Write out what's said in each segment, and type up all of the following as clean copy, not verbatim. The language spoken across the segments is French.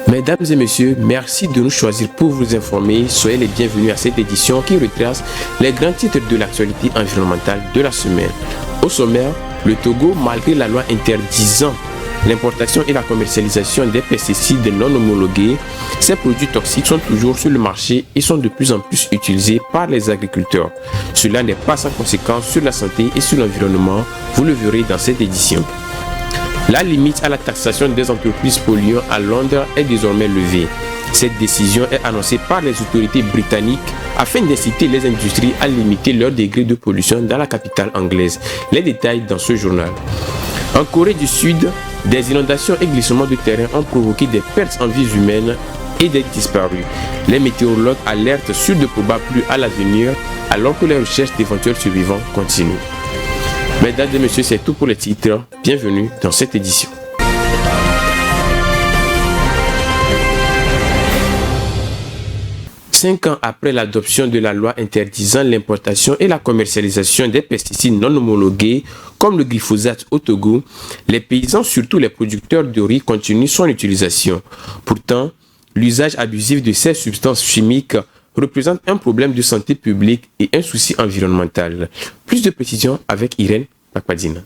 Mesdames et messieurs, merci de nous choisir pour vous informer. Soyez les bienvenus à cette édition qui retrace les grands titres de l'actualité environnementale de la semaine. Au sommaire, le Togo, malgré la loi interdisant l'importation et la commercialisation des pesticides non homologués, ces produits toxiques sont toujours sur le marché et sont de plus en plus utilisés par les agriculteurs. Cela n'est pas sans conséquence sur la santé et sur l'environnement, vous le verrez dans cette édition. La limite à la taxation des entreprises polluantes à Londres est désormais levée. Cette décision est annoncée par les autorités britanniques afin d'inciter les industries à limiter leur degré de pollution dans la capitale anglaise. Les détails dans ce journal. En Corée du Sud, des inondations et glissements de terrain ont provoqué des pertes en vies humaines et des disparus. Les météorologues alertent sur de probables pluies à l'avenir alors que les recherches d'éventuels survivants continuent. Mesdames et messieurs, c'est tout pour les titres. Bienvenue dans cette édition. Cinq ans après l'adoption de la loi interdisant l'importation et la commercialisation des pesticides non homologués, comme le glyphosate au Togo, les paysans, surtout les producteurs de riz, continuent son utilisation. Pourtant, l'usage abusif de ces substances chimiques représente un problème de santé publique et un souci environnemental. Plus de précisions avec Irène Pakpadina.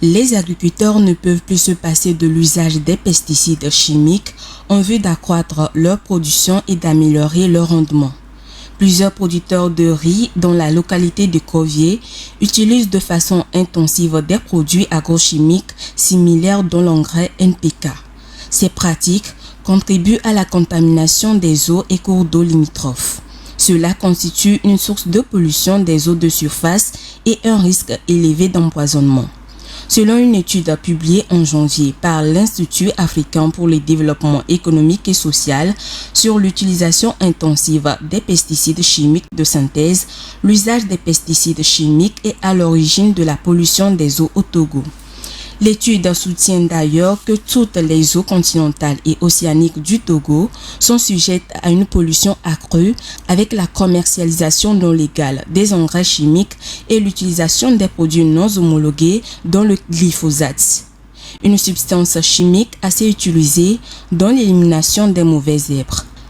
Les agriculteurs ne peuvent plus se passer de l'usage des pesticides chimiques en vue d'accroître leur production et d'améliorer leur rendement. Plusieurs producteurs de riz dans la localité de Kovié utilisent de façon intensive des produits agrochimiques similaires dont l'engrais NPK. Ces pratiques contribuent à la contamination des eaux et cours d'eau limitrophes. Cela constitue une source de pollution des eaux de surface et un risque élevé d'empoisonnement. Selon une étude publiée en janvier par l'Institut africain pour le développement économique et social sur l'utilisation intensive des pesticides chimiques de synthèse, l'usage des pesticides chimiques est à l'origine de la pollution des eaux au Togo. L'étude soutient d'ailleurs que toutes les eaux continentales et océaniques du Togo sont sujettes à une pollution accrue avec la commercialisation non légale des engrais chimiques et l'utilisation des produits non homologués dont le glyphosate, une substance chimique assez utilisée dans l'élimination des mauvaises herbes.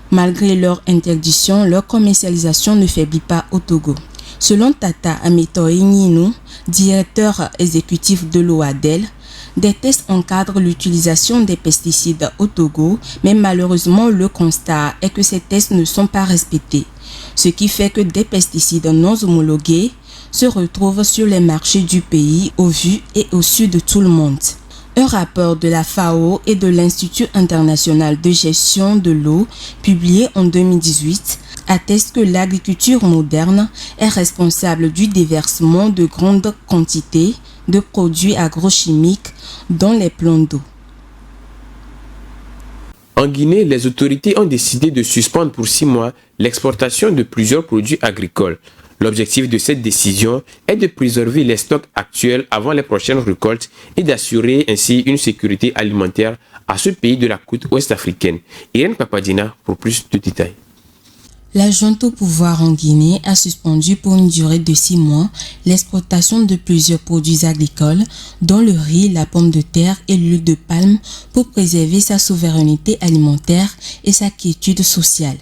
Malgré leur interdiction, leur commercialisation ne faiblit pas au Togo. Selon Tata Ametoe-Nyinou, directeur exécutif de l'OADEL, des tests encadrent l'utilisation des pesticides au Togo, mais malheureusement le constat est que ces tests ne sont pas respectés, ce qui fait que des pesticides non homologués se retrouvent sur les marchés du pays au vu et au su de tout le monde. Un rapport de la FAO et de l'Institut international de gestion de l'eau, publié en 2018, atteste que l'agriculture moderne est responsable du déversement de grandes quantités de produits agrochimiques dans les plans d'eau. En Guinée, les autorités ont décidé de suspendre pour 6 mois l'exportation de plusieurs produits agricoles. L'objectif de cette décision est de préserver les stocks actuels avant les prochaines récoltes et d'assurer ainsi une sécurité alimentaire à ce pays de la côte ouest africaine. Irène Pakpadina pour plus de détails. La junte au pouvoir en Guinée a suspendu pour une durée de 6 mois l'exportation de plusieurs produits agricoles, dont le riz, la pomme de terre et l'huile de palme, pour préserver sa souveraineté alimentaire et sa quiétude sociale.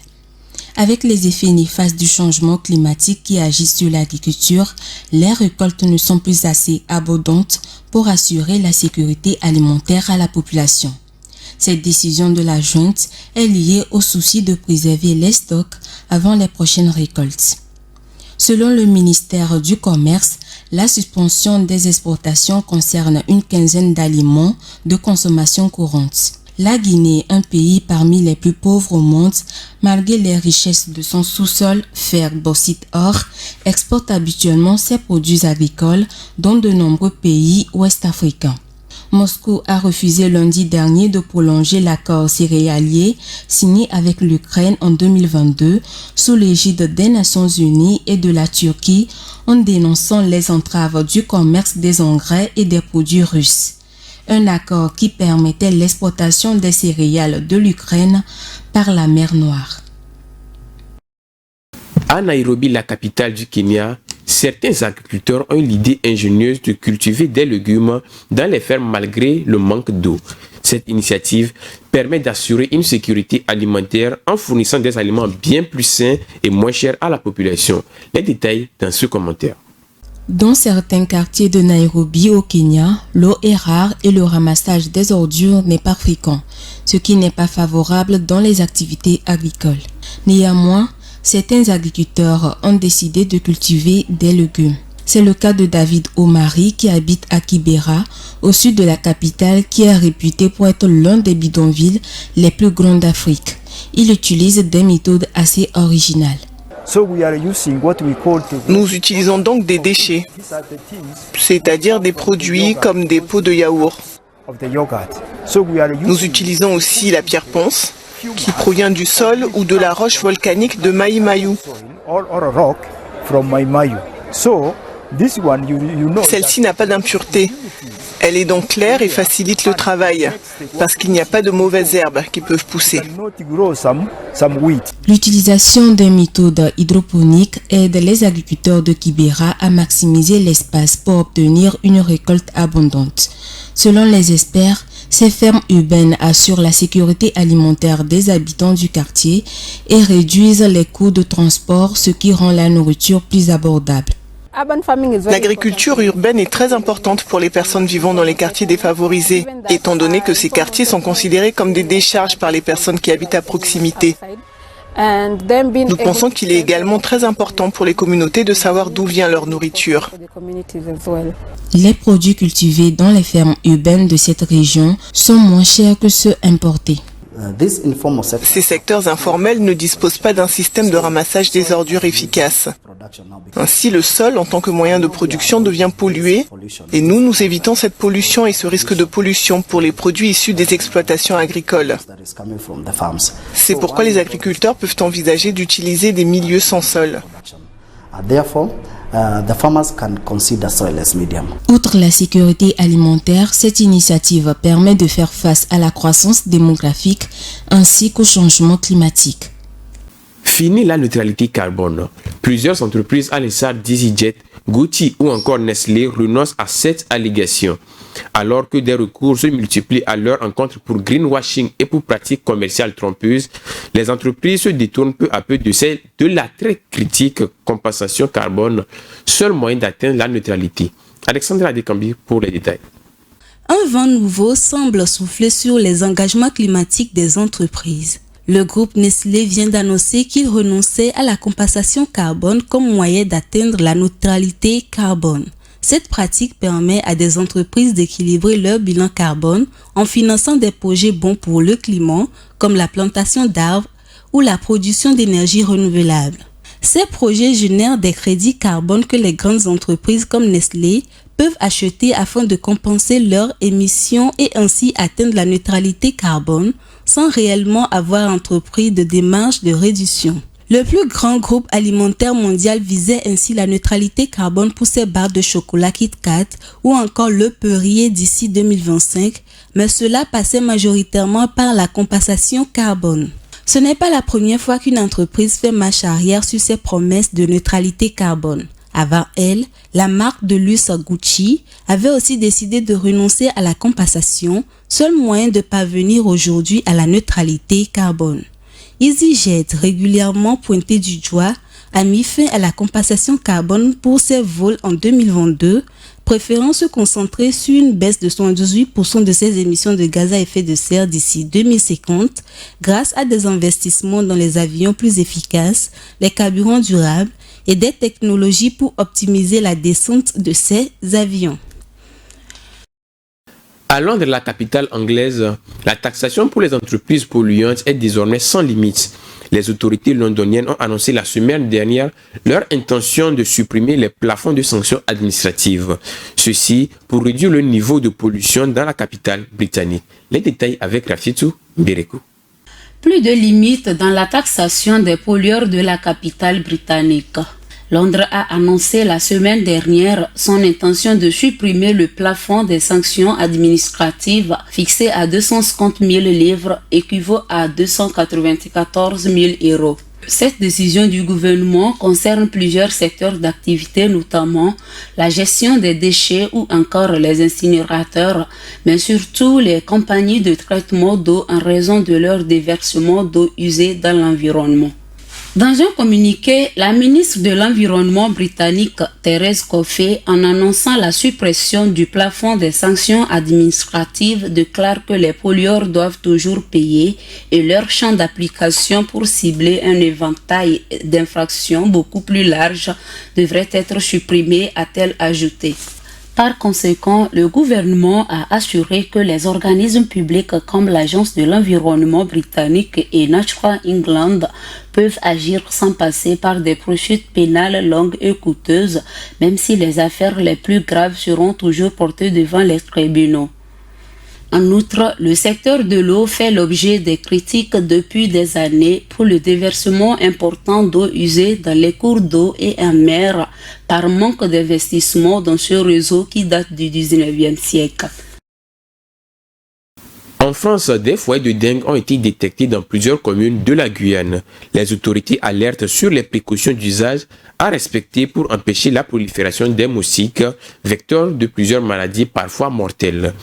Avec les effets néfastes du changement climatique qui agissent sur l'agriculture, les récoltes ne sont plus assez abondantes pour assurer la sécurité alimentaire à la population. Cette décision de la junte est liée au souci de préserver les stocks avant les prochaines récoltes. Selon le ministère du Commerce, la suspension des exportations concerne une quinzaine d'aliments de consommation courante. La Guinée, un pays parmi les plus pauvres au monde, malgré les richesses de son sous-sol, fer, bauxite, or, exporte habituellement ses produits agricoles dans de nombreux pays ouest-africains. Moscou a refusé lundi dernier de prolonger l'accord céréalier signé avec l'Ukraine en 2022 sous l'égide des Nations Unies et de la Turquie en dénonçant les entraves du commerce des engrais et des produits russes. Un accord qui permettait l'exportation des céréales de l'Ukraine par la mer Noire. À Nairobi, la capitale du Kenya, certains agriculteurs ont eu l'idée ingénieuse de cultiver des légumes dans les fermes malgré le manque d'eau. Cette initiative permet d'assurer une sécurité alimentaire en fournissant des aliments bien plus sains et moins chers à la population. Les détails dans ce commentaire. Dans certains quartiers de Nairobi au Kenya, l'eau est rare et le ramassage des ordures n'est pas fréquent, ce qui n'est pas favorable dans les activités agricoles. Néanmoins, certains agriculteurs ont décidé de cultiver des légumes. C'est le cas de David Omari qui habite à Kibera, au sud de la capitale, qui est réputé pour être l'un des bidonvilles les plus grands d'Afrique. Il utilise des méthodes assez originales. Nous utilisons donc des déchets, c'est-à-dire des produits comme des pots de yaourt. Nous utilisons aussi la pierre ponce, qui provient du sol ou de la roche volcanique de Mai Mahiu. Celle-ci n'a pas d'impureté. Elle est donc claire et facilite le travail, parce qu'il n'y a pas de mauvaises herbes qui peuvent pousser. L'utilisation des méthodes hydroponiques aide les agriculteurs de Kibera à maximiser l'espace pour obtenir une récolte abondante. Selon les experts, ces fermes urbaines assurent la sécurité alimentaire des habitants du quartier et réduisent les coûts de transport, ce qui rend la nourriture plus abordable. L'agriculture urbaine est très importante pour les personnes vivant dans les quartiers défavorisés, étant donné que ces quartiers sont considérés comme des décharges par les personnes qui habitent à proximité. Nous pensons qu'il est également très important pour les communautés de savoir d'où vient leur nourriture. Les produits cultivés dans les fermes urbaines de cette région sont moins chers que ceux importés. Ces secteurs informels ne disposent pas d'un système de ramassage des ordures efficace. Ainsi, le sol, en tant que moyen de production, devient pollué et nous évitons cette pollution et ce risque de pollution pour les produits issus des exploitations agricoles. C'est pourquoi les agriculteurs peuvent envisager d'utiliser des milieux sans sol. Outre la sécurité alimentaire, cette initiative permet de faire face à la croissance démographique ainsi qu'au changement climatique. Fini la neutralité carbone. Plusieurs entreprises à l'instar d'EasyJet, Gucci ou encore Nestlé renoncent à cette allégation. Alors que des recours se multiplient à leur encontre pour greenwashing et pour pratiques commerciales trompeuses, les entreprises se détournent peu à peu de celle de la très critique compensation carbone, seul moyen d'atteindre la neutralité. Alexandra Adekambi pour les détails. Un vent nouveau semble souffler sur les engagements climatiques des entreprises. Le groupe Nestlé vient d'annoncer qu'il renonçait à la compensation carbone comme moyen d'atteindre la neutralité carbone. Cette pratique permet à des entreprises d'équilibrer leur bilan carbone en finançant des projets bons pour le climat, comme la plantation d'arbres ou la production d'énergie renouvelable. Ces projets génèrent des crédits carbone que les grandes entreprises comme Nestlé peuvent acheter afin de compenser leurs émissions et ainsi atteindre la neutralité carbone sans réellement avoir entrepris de démarches de réduction. Le plus grand groupe alimentaire mondial visait ainsi la neutralité carbone pour ses barres de chocolat Kit Kat ou encore le Perrier d'ici 2025, mais cela passait majoritairement par la compensation carbone. Ce n'est pas la première fois qu'une entreprise fait marche arrière sur ses promesses de neutralité carbone. Avant elle, la marque de luxe Gucci avait aussi décidé de renoncer à la compensation, seul moyen de parvenir aujourd'hui à la neutralité carbone. EasyJet, régulièrement pointé du doigt, a mis fin à la compensation carbone pour ses vols en 2022, préférant se concentrer sur une baisse de 78% de ses émissions de gaz à effet de serre d'ici 2050 grâce à des investissements dans les avions plus efficaces, les carburants durables et des technologies pour optimiser la descente de ces avions. À Londres, la capitale anglaise, la taxation pour les entreprises polluantes est désormais sans limite. Les autorités londoniennes ont annoncé la semaine dernière leur intention de supprimer les plafonds de sanctions administratives. Ceci pour réduire le niveau de pollution dans la capitale britannique. Les détails avec Rafitou Bereko. Plus de limites dans la taxation des pollueurs de la capitale britannique. Londres a annoncé la semaine dernière son intention de supprimer le plafond des sanctions administratives fixé à 250 000 livres, équivaut à 294 000 euros. Cette décision du gouvernement concerne plusieurs secteurs d'activité, notamment la gestion des déchets ou encore les incinérateurs, mais surtout les compagnies de traitement d'eau en raison de leur déversement d'eau usée dans l'environnement. Dans un communiqué, la ministre de l'Environnement britannique Thérèse Coffey, en annonçant la suppression du plafond des sanctions administratives, déclare que les pollueurs doivent toujours payer et leur champ d'application pour cibler un éventail d'infractions beaucoup plus large devrait être supprimé, a-t-elle ajouté. Par conséquent, le gouvernement a assuré que les organismes publics comme l'Agence de l'environnement britannique et Natural England peuvent agir sans passer par des poursuites pénales longues et coûteuses, même si les affaires les plus graves seront toujours portées devant les tribunaux. En outre, le secteur de l'eau fait l'objet des critiques depuis des années pour le déversement important d'eau usée dans les cours d'eau et en mer par manque d'investissement dans ce réseau qui date du 19e siècle. En France, des foyers de dengue ont été détectés dans plusieurs communes de la Guyane. Les autorités alertent sur les précautions d'usage à respecter pour empêcher la prolifération des moustiques, vecteurs de plusieurs maladies parfois mortelles.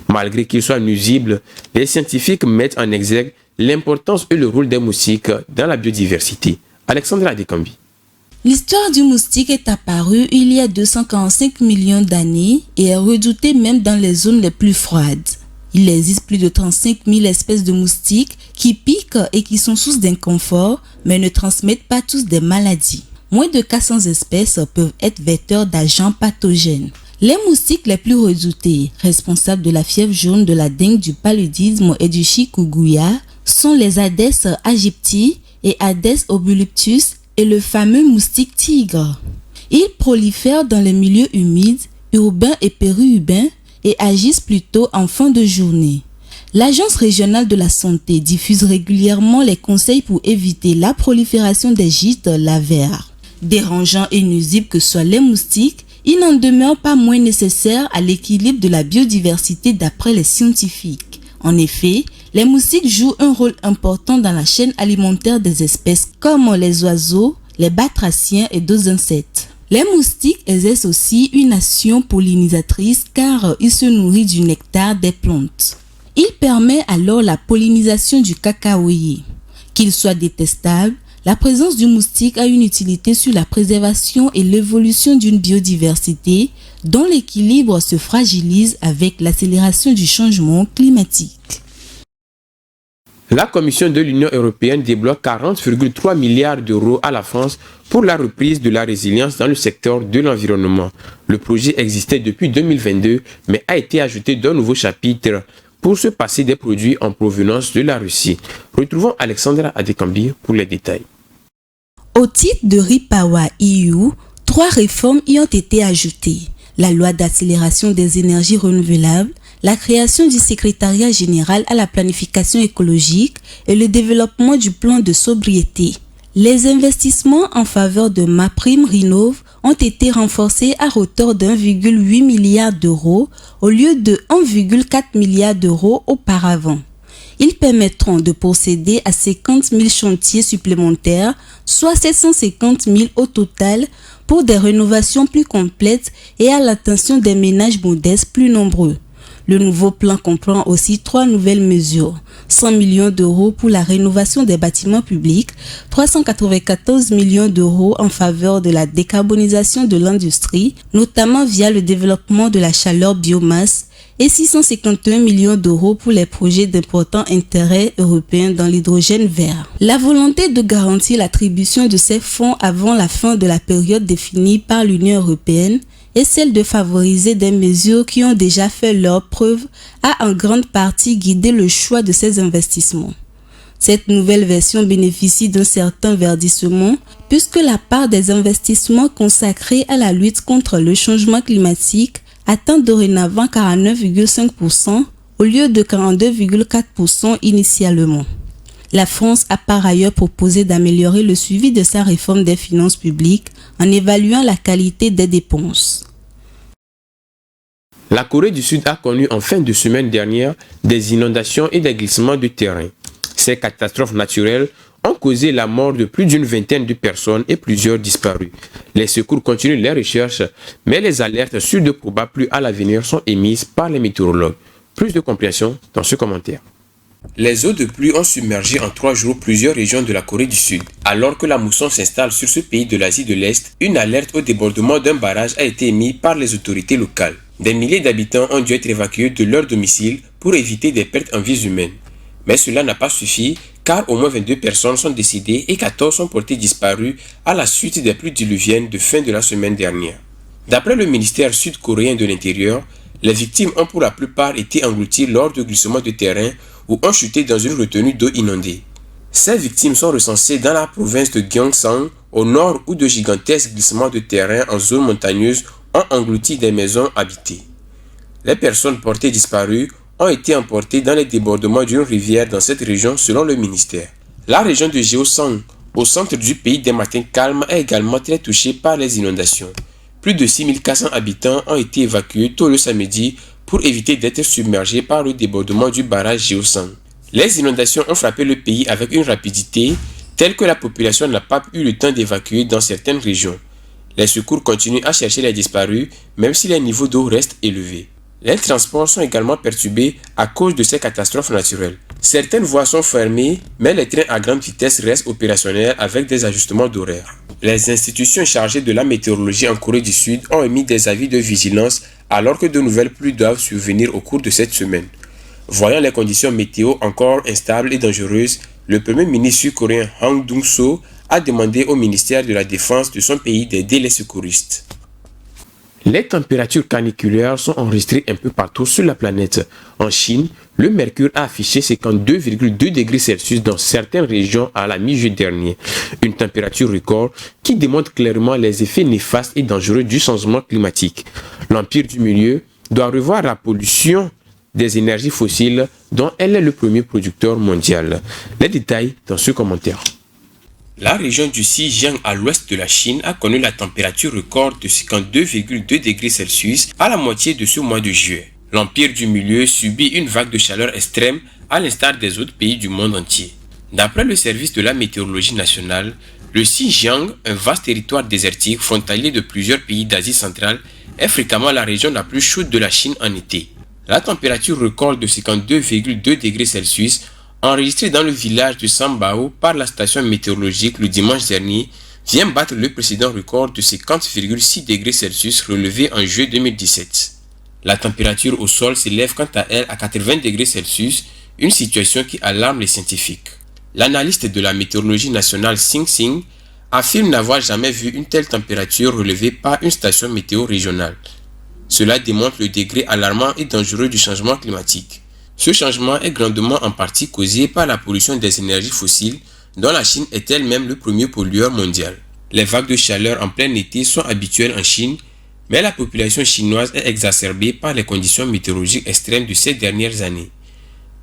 Malgré qu'ils soient nuisibles, les scientifiques mettent en exergue l'importance et le rôle des moustiques dans la biodiversité. Alexandra Adekambi. L'histoire du moustique est apparue il y a 245 millions d'années et est redoutée même dans les zones les plus froides. Il existe plus de 35 000 espèces de moustiques qui piquent et qui sont source d'inconfort, mais ne transmettent pas tous des maladies. Moins de 400 espèces peuvent être vecteurs d'agents pathogènes. Les moustiques les plus redoutés, responsables de la fièvre jaune, de la dengue, du paludisme et du chikungunya, sont les Aedes aegypti et Aedes obulictus et le fameux moustique tigre. Ils prolifèrent dans les milieux humides, urbains et périurbains, et agissent plutôt en fin de journée. L'Agence régionale de la santé diffuse régulièrement les conseils pour éviter la prolifération des gîtes lavaires. Dérangeants et nuisibles que soient les moustiques, ils n'en demeurent pas moins nécessaires à l'équilibre de la biodiversité d'après les scientifiques. En effet, les moustiques jouent un rôle important dans la chaîne alimentaire des espèces comme les oiseaux, les batraciens et d'autres insectes. Les moustiques exercent aussi une action pollinisatrice car ils se nourrissent du nectar des plantes. Il permet alors la pollinisation du cacaoyer. Qu'il soit détestable, la présence du moustique a une utilité sur la préservation et l'évolution d'une biodiversité dont l'équilibre se fragilise avec l'accélération du changement climatique. La Commission de l'Union européenne débloque 40,3 milliards d'euros à la France pour la reprise de la résilience dans le secteur de l'environnement. Le projet existait depuis 2022, mais a été ajouté d'un nouveau chapitre pour se passer des produits en provenance de la Russie. Retrouvons Alexandra Adekambi pour les détails. Au titre de REPower EU, 3 réformes y ont été ajoutées. La loi d'accélération des énergies renouvelables, la création du secrétariat général à la planification écologique et le développement du plan de sobriété. Les investissements en faveur de MaPrimeRénov' ont été renforcés à hauteur d'1,8 milliard d'euros au lieu de 1,4 milliard d'euros auparavant. Ils permettront de procéder à 50 000 chantiers supplémentaires, soit 750 000 au total, pour des rénovations plus complètes et à l'attention des ménages modestes plus nombreux. Le nouveau plan comprend aussi 3 nouvelles mesures. 100 millions d'euros pour la rénovation des bâtiments publics, 394 millions d'euros en faveur de la décarbonisation de l'industrie, notamment via le développement de la chaleur biomasse, et 651 millions d'euros pour les projets d'important intérêt européen dans l'hydrogène vert. La volonté de garantir l'attribution de ces fonds avant la fin de la période définie par l'Union européenne et celle de favoriser des mesures qui ont déjà fait leur preuve a en grande partie guidé le choix de ces investissements. Cette nouvelle version bénéficie d'un certain verdissement puisque la part des investissements consacrés à la lutte contre le changement climatique atteint dorénavant 49,5% au lieu de 42,4% initialement. La France a par ailleurs proposé d'améliorer le suivi de sa réforme des finances publiques en évaluant la qualité des dépenses. La Corée du Sud a connu en fin de semaine dernière des inondations et des glissements de terrain. Ces catastrophes naturelles ont causé la mort de plus d'une vingtaine de personnes et plusieurs disparus. Les secours continuent les recherches, mais les alertes sur de probables pluies à l'avenir sont émises par les météorologues. Plus de compréhension dans ce commentaire. Les eaux de pluie ont submergé en 3 jours plusieurs régions de la Corée du Sud. Alors que la mousson s'installe sur ce pays de l'Asie de l'Est, une alerte au débordement d'un barrage a été émise par les autorités locales. Des milliers d'habitants ont dû être évacués de leur domicile pour éviter des pertes en vies humaines. Mais cela n'a pas suffi car au moins 22 personnes sont décédées et 14 sont portées disparues à la suite des pluies diluviennes de fin de la semaine dernière. D'après le ministère sud-coréen de l'Intérieur, les victimes ont pour la plupart été englouties lors de glissements de terrain ou ont chuté dans une retenue d'eau inondée. Ces victimes sont recensées dans la province de Gyeongsang, au nord où de gigantesques glissements de terrain en zone montagneuse ont englouti des maisons habitées. Les personnes portées disparues ont été emportées dans les débordements d'une rivière dans cette région selon le ministère. La région de Gyeongsang, au centre du pays des matins calmes, est également très touchée par les inondations. Plus de 6400 habitants ont été évacués tôt le samedi pour éviter d'être submergés par le débordement du barrage Gyeongsang. Les inondations ont frappé le pays avec une rapidité telle que la population n'a pas eu le temps d'évacuer dans certaines régions. Les secours continuent à chercher les disparus, même si les niveaux d'eau restent élevés. Les transports sont également perturbés à cause de ces catastrophes naturelles. Certaines voies sont fermées, mais les trains à grande vitesse restent opérationnels avec des ajustements d'horaire. Les institutions chargées de la météorologie en Corée du Sud ont émis des avis de vigilance alors que de nouvelles pluies doivent survenir au cours de cette semaine. Voyant les conditions météo encore instables et dangereuses, le premier ministre sud-coréen Han Dong-so a demandé au ministère de la Défense de son pays d'aider les secouristes. Les températures caniculaires sont enregistrées un peu partout sur la planète. En Chine, le mercure a affiché 52,2 degrés Celsius dans certaines régions à la mi-juillet dernier. Une température record qui démontre clairement les effets néfastes et dangereux du changement climatique. L'Empire du Milieu doit revoir la pollution des énergies fossiles dont elle est le premier producteur mondial. Les détails dans ce commentaire. La région du Xinjiang à l'ouest de la Chine a connu la température record de 52,2 degrés Celsius à la moitié de ce mois de juillet. L'Empire du Milieu subit une vague de chaleur extrême à l'instar des autres pays du monde entier. D'après le service de la météorologie nationale, le Xinjiang, un vaste territoire désertique frontalier de plusieurs pays d'Asie centrale, est fréquemment la région la plus chaude de la Chine en été. La température record de 52,2 degrés Celsius enregistrée dans le village de Sambao par la station météorologique le dimanche dernier vient battre le précédent record de 50,6 degrés Celsius relevé en juillet 2017. La température au sol s'élève quant à elle à 80 degrés Celsius, une situation qui alarme les scientifiques. L'analyste de la météorologie nationale Sing Sing affirme n'avoir jamais vu une telle température relevée par une station météo régionale. Cela démontre le degré alarmant et dangereux du changement climatique. Ce changement est grandement en partie causé par la pollution des énergies fossiles dont la Chine est elle-même le premier pollueur mondial. Les vagues de chaleur en plein été sont habituelles en Chine, mais la population chinoise est exacerbée par les conditions météorologiques extrêmes de ces dernières années.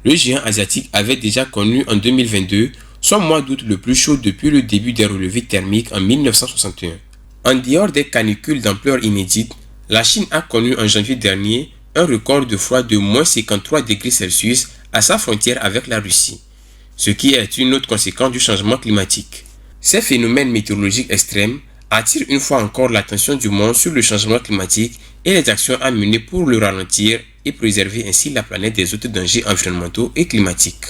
Le géant asiatique avait déjà connu en 2022 son mois d'août le plus chaud depuis le début des relevés thermiques en 1961. En dehors des canicules d'ampleur inédite, la Chine a connu en janvier dernier un record de froid de moins 53 degrés Celsius à sa frontière avec la Russie, ce qui est une autre conséquence du changement climatique. Ces phénomènes météorologiques extrêmes attirent une fois encore l'attention du monde sur le changement climatique et les actions à mener pour le ralentir et préserver ainsi la planète des autres dangers environnementaux et climatiques.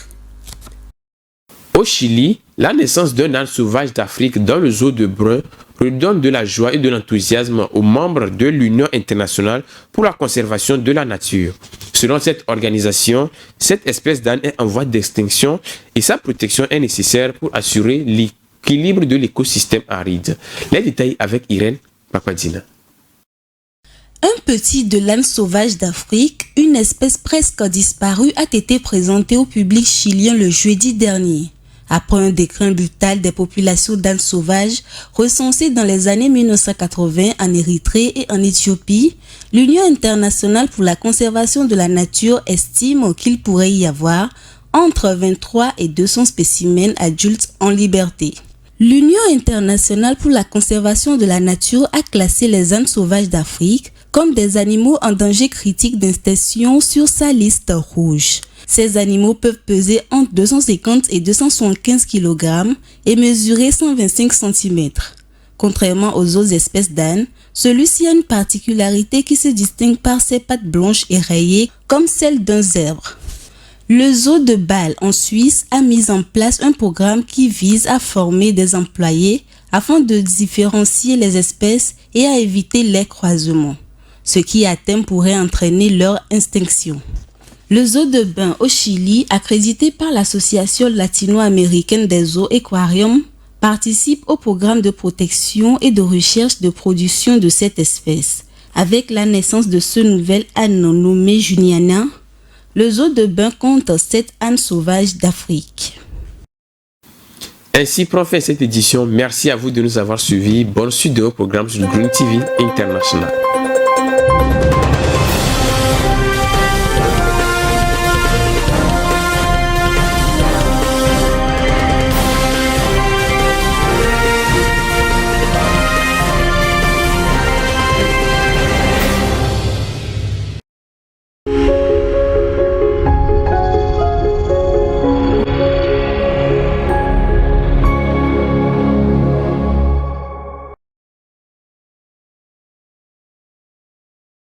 Au Chili, la naissance d'un âne sauvage d'Afrique dans le zoo de Brun redonne de la joie et de l'enthousiasme aux membres de l'Union internationale pour la conservation de la nature. Selon cette organisation, cette espèce d'âne est en voie d'extinction et sa protection est nécessaire pour assurer l'équilibre de l'écosystème aride. Les détails avec Irène Papadina. Un petit de l'âne sauvage d'Afrique, une espèce presque disparue, a été présenté au public chilien le jeudi dernier. Après un déclin brutal des populations d'ânes sauvages recensées dans les années 1980 en Érythrée et en Éthiopie, l'Union internationale pour la conservation de la nature estime qu'il pourrait y avoir entre 23 et 200 spécimens adultes en liberté. L'Union internationale pour la conservation de la nature a classé les ânes sauvages d'Afrique comme des animaux en danger critique d'extinction sur sa liste rouge. Ces animaux peuvent peser entre 250 et 275 kg et mesurer 125 cm. Contrairement aux autres espèces d'ânes, celui-ci a une particularité qui se distingue par ses pattes blanches et rayées comme celles d'un zèbre. Le zoo de Bâle en Suisse a mis en place un programme qui vise à former des employés afin de différencier les espèces et à éviter les croisements, ce qui à terme pourrait entraîner leur extinction. Le zoo de Bain au Chili, accrédité par l'Association latino-américaine des zoos aquariums, participe au programme de protection et de recherche de production de cette espèce. Avec la naissance de ce nouvel âne nommé Juniana, le zoo de Bain compte 7 ânes sauvages d'Afrique. Ainsi prend fin cette édition. Merci à vous de nous avoir suivis. Bonne suite de vos programmes sur Green TV International.